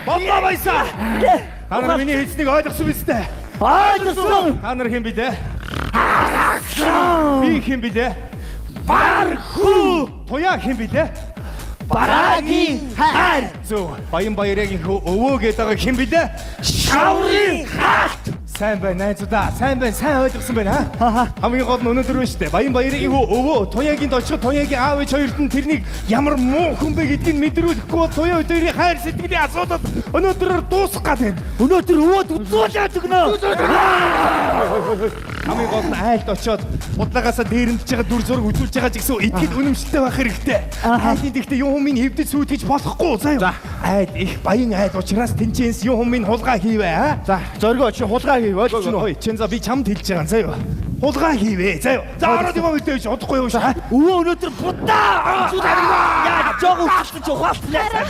Боллоо баясаа. Та нар миний хэлснийг ойлгосон биз дээ? Ойлгосон. Та нар хэн бэ дээ? Би хэн бэ дээ? Барху. Туяа хэн бэ дээ? Бараагийн хайр. Зөв. Баян баярын өвөө гэдэг байгаа хэн бэ дээ? Шаврын хаалт. Сайн байна найзуудаа. Сайн байна. Сайн ойлгосон байна аа. Хамгийн гол нь өнөөдөр байна шүү дээ. Баян баярын өвөө Туяагийн дочход Туяагийн аав ээж хоёрт нь тэрнийг ямар муу хүн бэ гэдгийг мэдрүүлэхгүй бол Туяа хоёрын хайр сэтгэлийн асуудал өнөөдрөөр дуусах гэдэг. Өнөөдөр өвөөд үзүүлээд өгнө. Хамгийн гол нь айлд очиод удаагаасаа дээрэмдж байгаа дүр зураг үзүүлж байгаа ч гэсэн итгэл үнэмшилтэй байх хэрэгтэй. Айлын дэхтэй юм минь хэвдэж сүйтгэж болохгүй заяа. Айл их баян айл учраас тэнцэнс юм минь хулгай хийвэ аа. За зоргоо чи хулгай хийв ойлгож байна уу? Чин за би чамд хэлж байгаа заяа. Хулгай хийвэ заяа. За ороод юм мэдээж удахгүй юу шаа. Өвөө өнөөдөр будаа. Яа жоо ухалсан ч ухаалтлаа.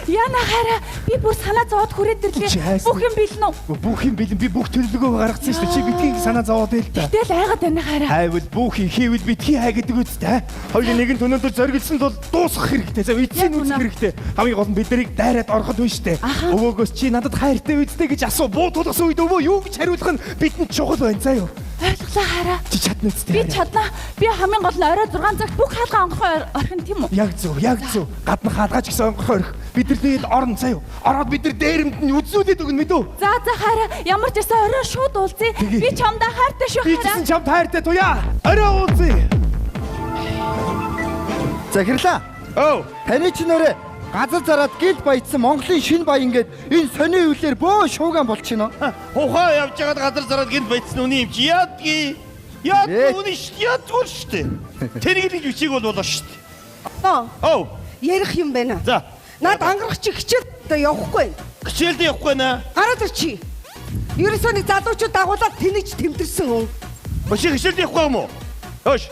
Яна хараа би бүр санаа зовоод хүрээд ирлээ. Бүх юм бэлэн үү? Бүх юм бэлэн. Би бүх төлөвлөгөө гаргасан шүү дээ. Чи битгий санаа зовоод байл та. Тэгэл айгаад байна хараа. Хайвал бүх хийвэл битгий хай гэдэг үстэй. Хоёулын нэгэн өнөөдөр зориглсон бол дуусгах хэрэгтэй. За эцсийн үүсэх хэрэгтэй. Хамгийн гол нь бид нарыг дайраад ороход байна шүү дээ. Өвөөгөөс чи надад хайртай үстэй гэж асуу. Буу тулгасан үед өвөө юу гэж хариулах нь бидэнд чухал байна заа юу. Ойлголоо хараа. Чи чадна үстэй. Би чадна. Би хамгийн гол нь орой 6 цагт бүх хаалгаа онгохоо орхин тийм үү? Яг зөв. Гадна хаалгаач гэсэн онгохоо орхих. Бид нар тэгээд орно заа юу. Ороод бид нар дээрэмд нь үзүүлээд өгнө мэдөө. За хараа. Ямар ч гэсэн орой шууд уулзъя. Би чамдаа хайртай шүү Би хараа. ч чамд хайртай Туяа. Орой уулзъя. Захирлаа. Оо. Таны ч нэрэ газар зараад гинт баяжсан Монголын шинэ баян гээд энэ сони үйлээр бөө шуугаан болчихно. Ухаа явж байгаад газар зараад гинт баяцсан үний юм чи яадгүй. Үний яадгүй шүү дээ. Тэрийг л бичиг бол болоо шүү дээ. Оо. Ярих юм байна. За. Наад ангарах чи хичээлд явахгүй. Хичээлд явахгүй наа. Гараад ир чи. Ерөөсөө нэг залуучууд дагуулаад тэнийж тэмдэрсэн хүн. Бошиг хичээлд явахгүй юм уу? Хөөш.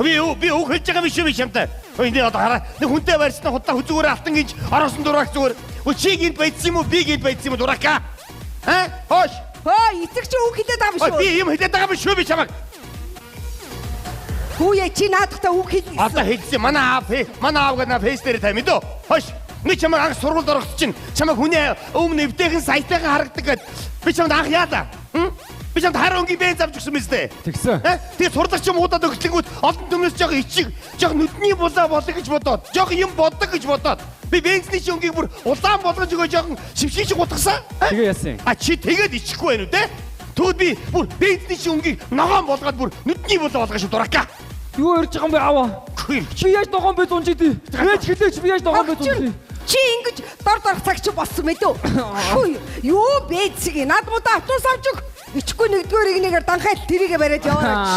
Би үг хэлж байгаа биш юм шамтай. Энд одоо хараа. Нэг хүнтэй байрсан худаа хүзүүгээр алтан гэж ороосон дурак зүгээр. Чи гинт баяцсан юм уу? Би гинт баяцсан юм уу дурака? Хөөш. Эцэг чи үг хэлээд байгаа шүү. Би юм хэлээд байгаа биш шүү би чамаг. Хүүе чи наадахтаа үг хэлсэн. Одоо хэлсэн манай аав гэдэг фейс дээр тай мэдөө. Хөөш. Би чамаг анх сургуульд орохт чинь чамаг хүний өмнө эвтэйхэн саятайхан харагдаг гэд би чамд анх яада. Би чамд хараа өнгийн бенз авч өгсөн мэт. Тэгсэн. Тэгээ сурлагч юм удаад өгтлэнгүүд олон төмнөөс жоох ичиг, жоох нүдний булаа болоо гэж бодоод, жоох юм боддог гэж бодоод би бензний чи өнгийг бүр улаан болгож өгөө жоохон шившиж гутгасан. Тэгээ яасан. Чи тэгээд ичихгүй байноу те? Тэгвэл би бүр бензний чи өнгийг ногоон болгоод бүр нүдний булаа болгож дурака. Юу ярьж байгаа юм бэ аваа? Би яаж ногоон бэ зунжид. Яаж хэлээч би яаж ногоон бэ зунжид. Чи ингэж дор цагч болсон мэдөө. Хөөе юу бэцэг над муудаа автобус авч өг. Ичгүй нэгдүгээр игнийгээр данхайд тэрийгэ бариад яваач.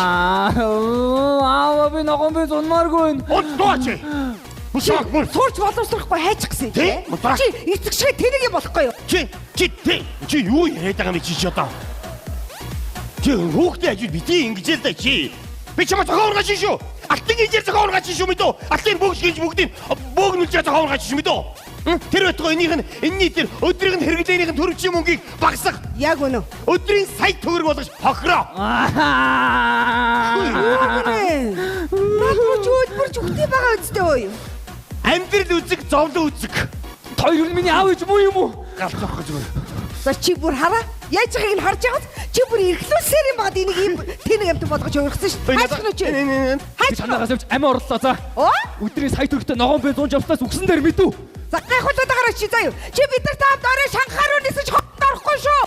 Аа би ногоон бэ зунмааргүй. Дооч. Мусаг бүр Сурч боловсрохгүй хайчих гэсэн тий? Чи эцэг шиг тэрийгэ болохгүй юу? Чи юу яриад байгаа юм чи одоо? Чи хүүхдээ ажил бити ингэж л да чи. Би чамаа зохион ургаач шүү. Алтын гинжээр зохион ургаач шүү мэдөө. Алтын бүгш гинж бүгдийг бөөгнүүлж зохион ургаач шүү мэдөө. Тэр байтугай энэний тэр өдрийн хэрэглээнийхэн төрөвчийн мөнгийг багсах. Яг үнэ. Өдрийн сая төгрөг болгож хохироо. Наад чөөлбөрч үхтэй байгаа үстэй ой. Амьдрал үзэг, зовлон үзэг. Хоёр нь миний аав ээж муу юм уу? Галж авах гэж байна. За чи бүр хараа. Яаж байгааг нь харж байгаад чи бүр эрхлүүлсээр юм баад энийг ийм тэнэг амт болгож өөргсөн шүү. Хайчих нь чи. Би танаас явж амиа орлоо за. Өдрийн сая төгрөгтэй ногоон бэ 100 авснаас үгсэн дээр мэдв. За гайхуулаад байгаараа чи заяа. Чи бид нар таавд орой шанхаар үнэсэж хоорохгүй шүү.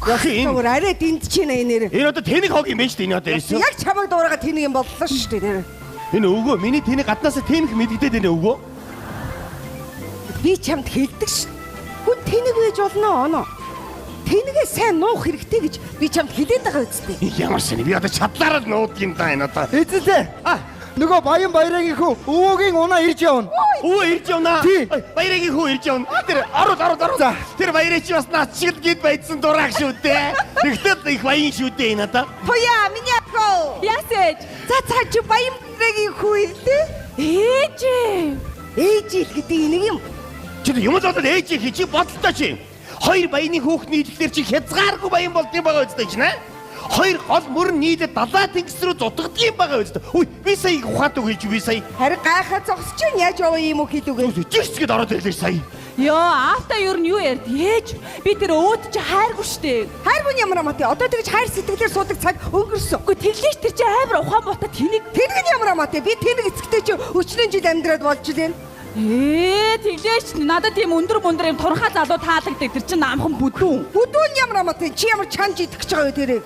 Гэх арай динд чи нэ. Энэ одоо тэнэг хог юм байна шүү дээ энэ одоо ирсэн. Яг чамайг дуурайгаа тэнэг юм боллоо шүү дээ. Энэ өвгөө миний тэнэг гаднаасаа тэнэг мэддээд байна өвгөө. Би чамд хэлдэг ш. Хүн тэнэг байж болно оноо. Тэнэгээ сайн нуух хэрэгтэй гэж би чамд хэлээд байгаа үстэй. Ямар шин би одоо чадлаараа нууд юм да энэ одоо. Эзэлээ. Нөгөө баян баярын хүү өвөөгийн унаа ирж явна. Өвөө ирж явна. Баярын хүү ирж явна. Тэр ороод. Тэр баярын чи бас наад шиг л гид байцсан дурак шүү дээ. Тэгтэл их баян шүү дээ энэ одоо. Туяа миний ахоо. Ясэж. За чи баян баярын хүү ирлээ. Ээж л гэдэг энийг юм. Чи юм зодод ээж чи бодолтой чи. Хоёр баяны хүүхний идэхлээр чи хязгааргүй баян болд юм байгаа үстэй чи нэ? хоёр гол мөрөн нийлээд далаа тэнгис рүү зутгадаг юм байгаа үст. Үй би сая ухаатаг хэлж би сая. Харин гайхаа зогсож чинь яаж яваа юм уу хэлүүгээ. Жирцгээд ороод ирлээ сая. Йоо, аавта юу нь юу ярьд? Ээж, би тэр өөд чи хайргүй штэ. Хайргүй юм аа мати. Одоо тэгж хайр сэтгэлээр суудаг цаг өнгөрсөн. Үгүй тэглээч тэр чи амар ухаан муутай тэнийг. Тэнэг нь ямар мати. Би тэнэг эцэгтэй чи өчнөн жил амьдраад болж илэн. Тэглээч надад тийм өндөр юм турхаа залуу таалагддаг тэр чин намхан бүдүүн. Бүдүүн ямар мати. Чи ямар чанж идэх гэж байгаа юу тэрийг?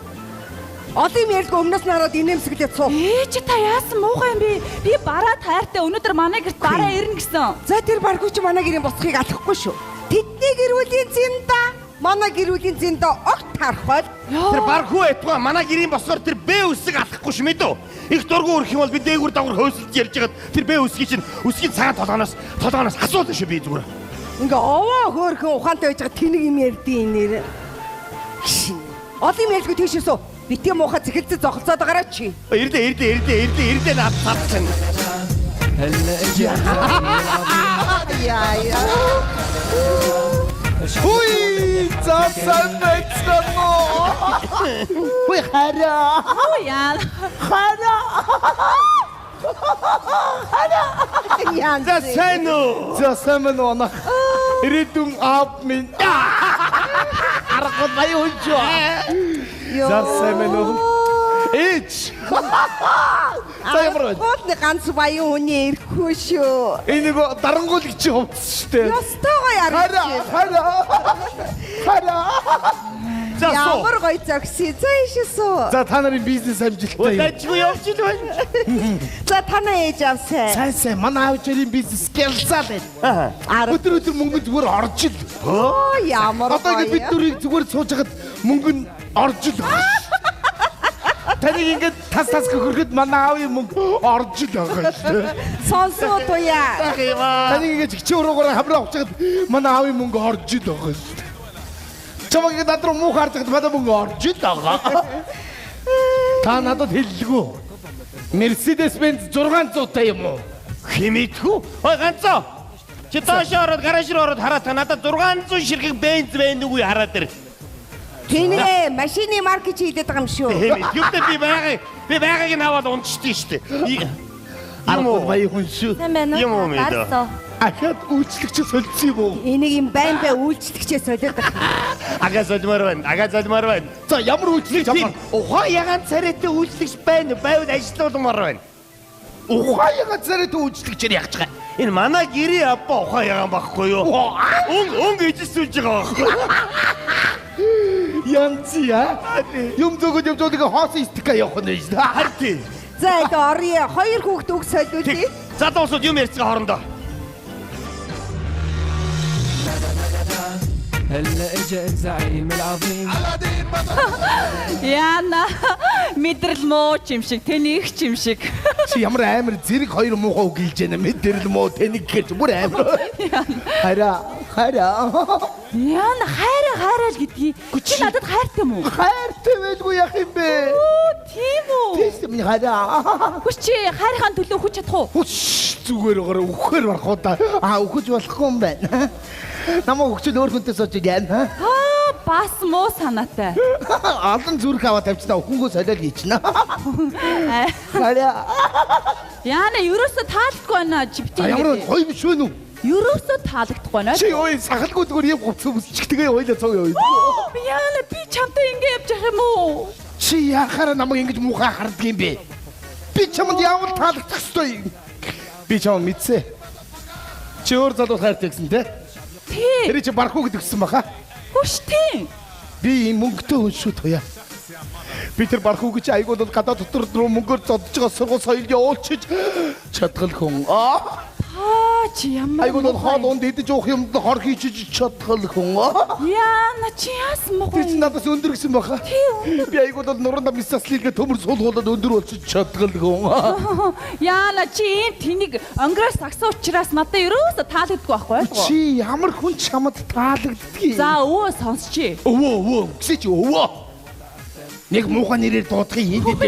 Олон юм ярьдгүй өмнөөс нь хараад инээмсэглээд суу. Ээж та яасан муухай юм бэ? Би бараа таартай өнөөдөр манай гэрт бараа ирнэ гэсэн. За тэр баргүй чи манай гэрийн босхийг алахгүй шүү. Тэдний гэрүүлийн зинда манай гэрүүлийн зинда огт тарах бол Тэр бархуу айтгаа манай гэрийн босгоор тэр б үсэг алахгүй ш мэдөө. Их дургу өрөх юм бол би дээгүр дагвар хөөсөлж ярьж хагаад тэр б үсгийн чинь үсгийн цагаан толгоноос асуулаа шүү би зүгээр. ингээ овоо хөөрхөн ухаантай байж байгаа тэнэг юм ярьдیں۔ Нэр. Олон юм ярьдгүй тийшээсөө битгий муухай зэхэлцээ зогцоод байгаараа чи. Ирдээ наад цацсан. Яа. Hui, засан мэцнэ. Hui хараа. Оо яа. Яа. За сайн уу? Засан мөн ирээдүйн аав минь. Аргад баян ч. Засан мөн. Эч. Саямраа. Хоолны ганц баян хүний ирэхгүй шүү. Энийг дарангуйлагч хувцс штэ. Ястагаа ярах. Хараа. За суу. Ямар гоё зогсъё. За ишээсөө. За та нарын бизнес амжилттай юм. Дажгүй явж ил байна. За танаа ээж авсаа. Сайн манай аав ээрийн бизнес гялсаа байна. Өдөр мөнгө зүгээр орж ил. Оо ямар Одоо ингэ бид дөрийг зүгээр сууж хагаад мөнгө нь орж ил. Таныг ингээд тас хөрөхөд манай аавын мөнгө орж ил байгаа шүү. сонсоо туяа. Таныг ингээд чичээ уруугаар хамраа авчихад манай аавын мөнгө орж ил байгаа шүү. Чамаг ингээд надруу муу харж хад манай мөнгө орж ил байгаа. Та надад хэллэгүү. Mercedes-Benz 600 та юм уу? Химитхүү? Ой ганцоо. Чи доош ороод гараж руу ороод хараа та надад 600 ширхэг бенз байна уу хараад ир. Тэнэ машины маркет хийдэг юм шүү. Юутай би байгааг нь аваад унцчихдээ штэ. Аргууд баян хүн шүү. Юм уу мэдээ. Ахад үйлчлэгч солилцсон юм уу? Энийг юм байн бай үйлчлэгчээ солиод байна. Ага залмаар байна. За ямар үйлчлэгч Тийм. Ухаан ягаан царайтай үйлчлэгч байна. Байвал ажилтнуулмаар байна. ухааяга царайтай үйлчлэгчээр яах чагаа. Энэ манай гэрээ апа ухаан ягаан байхгүй юу? Өнгө ижисүүлж байгаа байхгүй. Янзия. Юм зөгөд хоосон стика явах нь шүү. Харин. За энэ орё хоёр хүүхд үг солиулъя. Залуусууд юм ярьцгаа хоорондоо. هلا اجا الزعيم العظيم Яна мэдрэл муу юм шиг тэнийх юм шиг. Чи ямар амар зэрэг хоёр муухай үг хэлж байна мэдэрл мó тэнэг гэж бүр амар. Хараа. Яна хайраа л гэдгийг. Чи надад хайртай юм уу? Хайртай байлгүй яах юм бэ? Тийм үү? Тэс минь хараа. Хүч чи хайрхаан төлөө хүч чадах уу? Хүч зүгээр гараа үхээр барах уу та. Үхэж болохгүй юм байна. Намаа хүчил өөр хүнтэй сууж яана. Бас муу санаатай. Алан зүрх аваа тавьчихна өхөнгөө солиод хийчихнэ. Хараа. Яна ерөөсө таалдахгүй байна жиптэй. Ямар гоё биш вэ нү? Ерөөсө таалагдахгүй байна. Чи ой сахалгүй зүгээр юм гоцсон үсчихтэйгээ ойлоо цог ёо. Яна би чамтай ингэ явж байгаа юм уу? Чи яхаараа намайг ингэж муухай харддаг юм бэ? Би чамд яавал таалагдах ёстой. Би чам мэдсэ. Чи өөр залуу хайртай гэсэн те? Тий. Тэр чи барахгүй гэдгсэн баха. Хүч тийм. Би ийм мөнгөтэй хүн шүү туяа. Би тэр барахгүй гэж айгууд гадаа дотор руу мөнгөөр зодж байгаа сургууль соёл явуулчих чадгал хүн. Чи ямар Айгууд хоол унд идэж уух юмд хор хийчих чадгал хүн. Яна чи яасан муу? Тэр чи надаас өндөр гэсэн баха. Би айгууд нуруунд мисаслилгээ төмөр суулгуулад өндөр болчих чадгал хүн. Яна чи ийм тэнийг онгроос сагсан учраас надад ерөөсө таалагддаггүй байхгүй юу? Чи ямар хүн чамд таалагддгийг. За өвөө сонсчи. Өвөө гисэж өвөө. Нэг муухай нэрээр дуудахын хинт.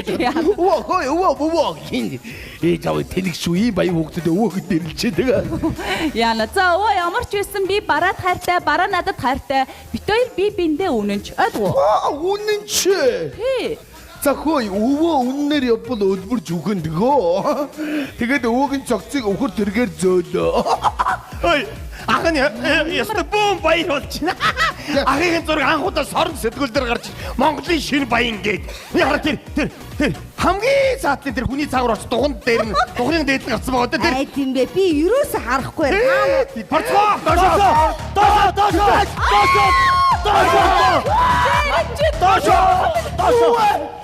Өө хин. Жаа тэнэг шүү ийм баян хүүхдэд өвөөхөд нэрлчээ. Яна за өө ямар ч байсан би бараад хайртай, бараа надад хайртай. Бид хоёр би биндээ үнэнч. Ойлгоо. Үнэн ч. Тий. За хөөе өвөө үннээр явбал өлбөрж үгэндгөө. Тэгээд өвөөг нь цогцыг өвхөр тэргээр зөөлөө. Ой, ахын яста бом баяр болчихно. Ахын зураг анхудаа сорон сэтгүүл дээр гарч Монголын шинэ баян гээд. Яра тэр хамгийн цаатлын тэр хүний цаагуур оч дугунд дээр нь дугрын дээд нь гарсан байгаа дээ. Ай тийм бэ. Би ерөөсө харахгүй.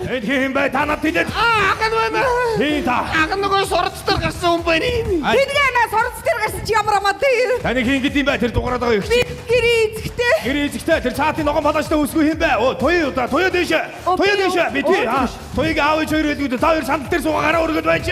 Энэ хин бай танад тэдэд. Ахын байна. Хин та. Ахын нөгөө сурц дээр гарсан хүн байна. Тэдгээ сорц дээр гарсан чи ямар амаа дээр. Таны хин гэдэм бай тэр дугаараад байгаа их чи. Гэрээзгтэй. Гэрээзгтэй тэр цаатын ногоон балаачтай үсгүй хин бай. Оо туяа дэшээ. Туяа дэшээ. Би тий. Туяагийн аавч хоёр хэлгүүд та хоёр сандал дээр суугаа гараа өргөд байж.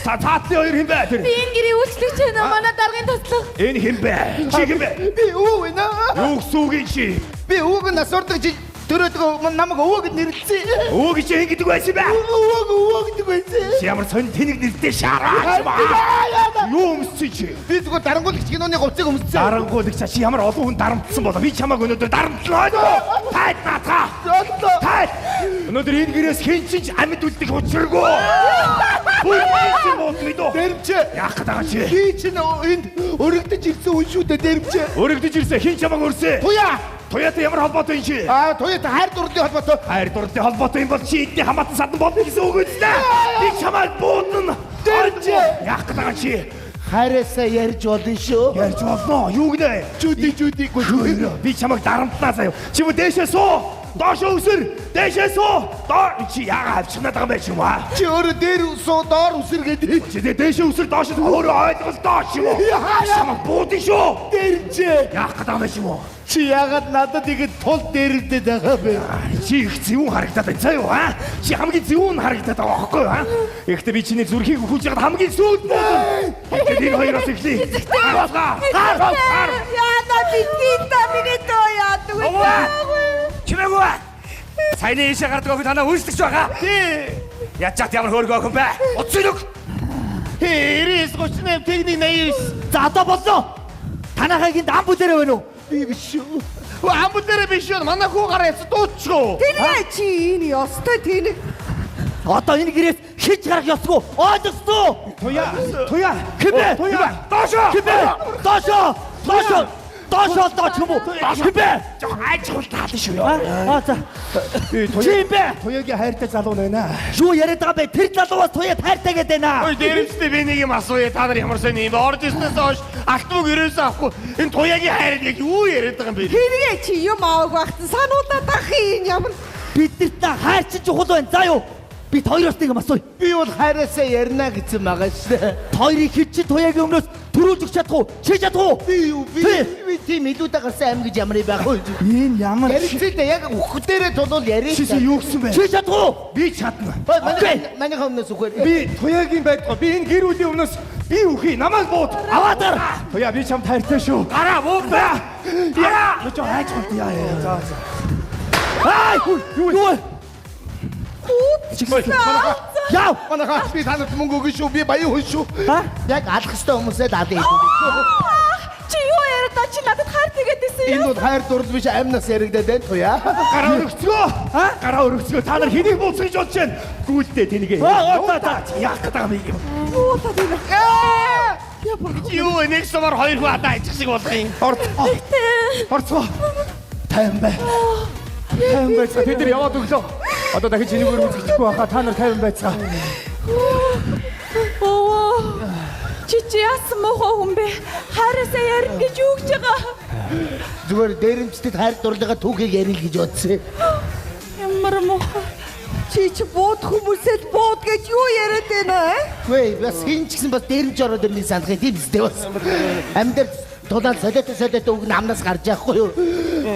Цаатын хоёр хин бай тэр. Би энэ гэрээ үйлчлэгч байна. Манай даргын туслах. Энэ хин бай. Чи хин бай. Би өвөө байна. Юу сүүгийн чи. Би өвөөг нас ордог чи төрөөдгөө намайг өвөөг нэрлэсэн. Өөг чи хин гэдэг байсан бай. Өвөө гэдэг байсан. Чи ямар сонь тэнэг нэртэй шараач ба. Юу өмссөн чи? Би зүгээр дарангуулагч киноны говцыг өмссөн. Дарангуулагч чи ямар олон хүн дарамтсан болоо. Би чамайг өнөөдөр дарамтлаа. Тайд наата. Тайд. Өнөөдөр энэ гэрээс хэн ч амьд үлдэх учиргүй. Бүхий мод мэдөө. Дэрвч. Яах гээд байгаа чи? Би ч энд өргөдөж ирсэн хүн шүү дээ дэрвч. Өргөдөж ирсэн хэн чамайг өрсөө? Туяа. Туяатай ямар холбоотой юм чи? Туяатай хайр дурлалын холбоотой. Хайр дурлалын холбоотой юм бол чи эдний хамаатан садан болно гэсэн үг үстэй. Би чамайг буудна. Дэрвч. Яах гээд байгаа чи? Хайрасаа ярьж болно шүү. Ярьж болно. Юу гэнэ? Чүдийгүй. Би чамайг дарамтлаа заяа. Чи мө дээшээ суу. Доошоо өсөр. Дээшээ суу. Доор чи яагаад авчихнаад байгаа юм бэ чи юм аа? Чи өөрөө дээр суу доор үсэр гэдэг. Чи дээшээ өсөр доошоо өөрөө ойлголтоо чи юм уу? Чамайг буудын шүү. Дэрвч. Яах гээд байгаа юм чи юм уу? Чи яагаад надад ингэ тул дээрвдэд байгаа бэ? Чи их зөвүүн харагдаад байна заа юу аа? Чи хамгийн зөвүүн харагдаад байгаа байхгүй юу аа? Ихтэй би чиний зүрхийг өгүүлж ягаад хамгийн сүүлд буудна. Тэгээд энэ хоёроос эхлэе. Яна битгийта миний тояад. Чимээгүй. Саяны ийшээ гардаг охин танаа үйлчлэгч байгаа. Тий. Ячаад ямар хөөргөө охин бэ? Утсыг өг. 99 техник 89. За одоо боллоо. Танахагийн ам бүлэрэ байна уу? Би биш шүү. Амбул дээр биш юу? Манай хүү гараа яц дуучгүй. Тэнийг чи энэ ёстой тэнийг. Одоо энэ гэрээс хич гарах ёсгүй. Ойлгосноо? Туяа. Хэмээ. Туяа. Доошоо. Хэмээ. Доошоо. Доошоо дооч юм уу? Хэмээ. Айчгүй таална шүү ёо. За. Хэмээ. Туяагийн хайртай залуу байна. Юу яриад байгаа бэ? Тэр залуугаас туяа хайртай гэдэг байна. Ой дээрэмчтэй би нэг юм асууя. Та нар ямар сайн юм бэ? Орж ирснээс хойш алтмог ерөөсөө авахгүй. Энэ туяагийн хайр яг юу яриад байгаа юм бэ? Тэнийг чи юм аавг багтсан сануудаа дахин ямар. Биднэрт хайр чи чухал байна. За юу? Бид хоёроос нэг юм асууя. Би бол хайрасаа ярина гэсэн байгаа шүү. Хоёрыг хич туяагийн өмнөөс төрүүлж өгч чадах уу? Чи чадах уу? Би тийм илүүтэй гарсан аим гэж ямар байх вэ? Энэ ямар Ярилцээ яг өгөх дээрээ тулвал ярина. Чи юу гэсэн бэ? Чи чадах уу? Би чадна. Манай өмнөөс үгээр. Би туяагийн байдгаа. Би энэ гэр бүлийн өмнөөс би үхий. Намайг бууд. Аваад ар. Туяа би чамд хайртай шүү. Гараа буух бэ. Яа. Чи хайчгүй яа. За. Ай! Юу? Яа! Манай хаа би танад мөнгө өгнө шүү. Би баян хүн шүү. Яг алах хэвээр хүмүүсээ даад ийм. Чи юу яриад чи надад хайртай гэдээсэн Энэ бол хайр дурлал биш амнаас яригдаад байна туяа. Гараа өргөцгөө. Гараа өргөцгөө. Та нар хэнийг бууцгаж бодож байна? Гүйлдээ тэнийг. Яах гээд байгаа юм? Юу нэг сумар хоёр хүү адаа ичх шиг болох юм. Орцгоо. Тайван бай. Тайван байцгаа. Тэд нар яваад өглөө. Одоо дахиж чиний өөр үзэхгүй байхаа та нар тайван байцгаа. Оо. Чи яасан мохоо хүн бэ? Харасаа ярина гэж юу гэж байгаа? Зүгээр дээрэмчтэд хайр дурлалгаа түүхийг ярил гэж бодсон. Ямар мохоо. Чи бууд хүмүүсэд бууд гэж юу яриад байна аа? Вэ бас хин ч гэсэн бас дээрэмч ороод ирний санахын тийм үстэй бас. Амьд тулаад солиотой үг намнаас гарч яахгүй юу?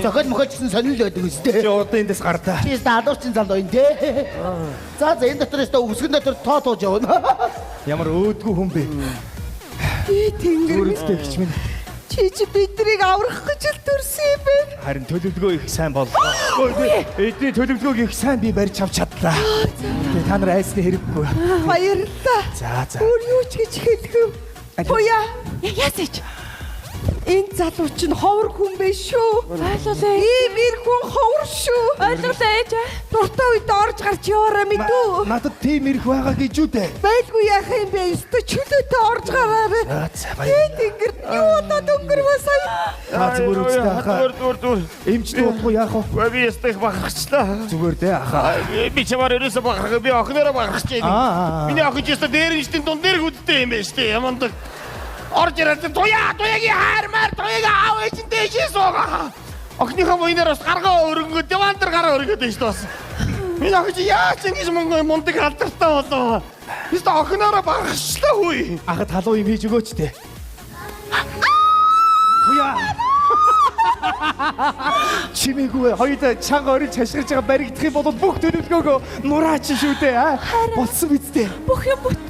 Зохиол мохоч гэсэн сонирхол байдаг үстэй. Чи одоо эндээс гардаа. Чи даалуурчин залуу юм те. За энэ дотор өстө үсгэн дотор тоо явна. Ямар өөдгөө хүн бэ? Би тэнгэр Өөрөөсөө хич минь. чи Чи биднийг аврах гэж л төрсөн юм бэ? Харин төлөвлөгөө их сайн боллоо. Эдний төлөвлөгөөг их сайн би барьж авч чадлаа. Тэгээ та нар айсны хэрэггүй. Баярлалаа. За. Өөр юу ч гэж хэлэхгүй. Буяа. Яасэж. Энэ залуу чинь ховор хүн биш шүү. Ойлголээ. Ийм ир хүн ховор шүү. Ойлголээ ээж. Дуртай үед орж гарч яваараа мэдүү. Надад тийм ирэх байгаа гэж үү дээ. Байлгүй яах юм бэ? Өстө чөлөөтэй орж гараараа. За баяр. Тэнгэр юу удаад өнгөрвөө сая. Та зүгээр үстэй ахаа. Зүгээр. Эмчтэй болохгүй яах вэ? Гүй би ястах бахарчлаа. Зүгээр дээ ахаа. Би чамаар ерөөсө бахарх би охинороо бахарч Аа. Миний охин ч яста дээр нь штин дунд дээр хүдтэй юм байна штэ. Ямандаг. Орж ирээд туяагийн хаармаар туяагийн аав ээжин дэшээ суугаа. Охиныхоо воинероос гаргаа өрөнгө диван дээр гараа өргөд байна штэ бас. Миний охин чи яаж ингэж мундаг алдартай болоо. Яста охинороо бахарчлаа хүй. Ахад халуун юм хийж өгөөч дээ. Туяа. Чимээгүй хоёулаа чанга орж хашгирж байгаа баригдах юм бол бүх төлөвлөгөөгөө нураач шүү дээ. Болсон биз дээ. Бүх юм бүтсэн.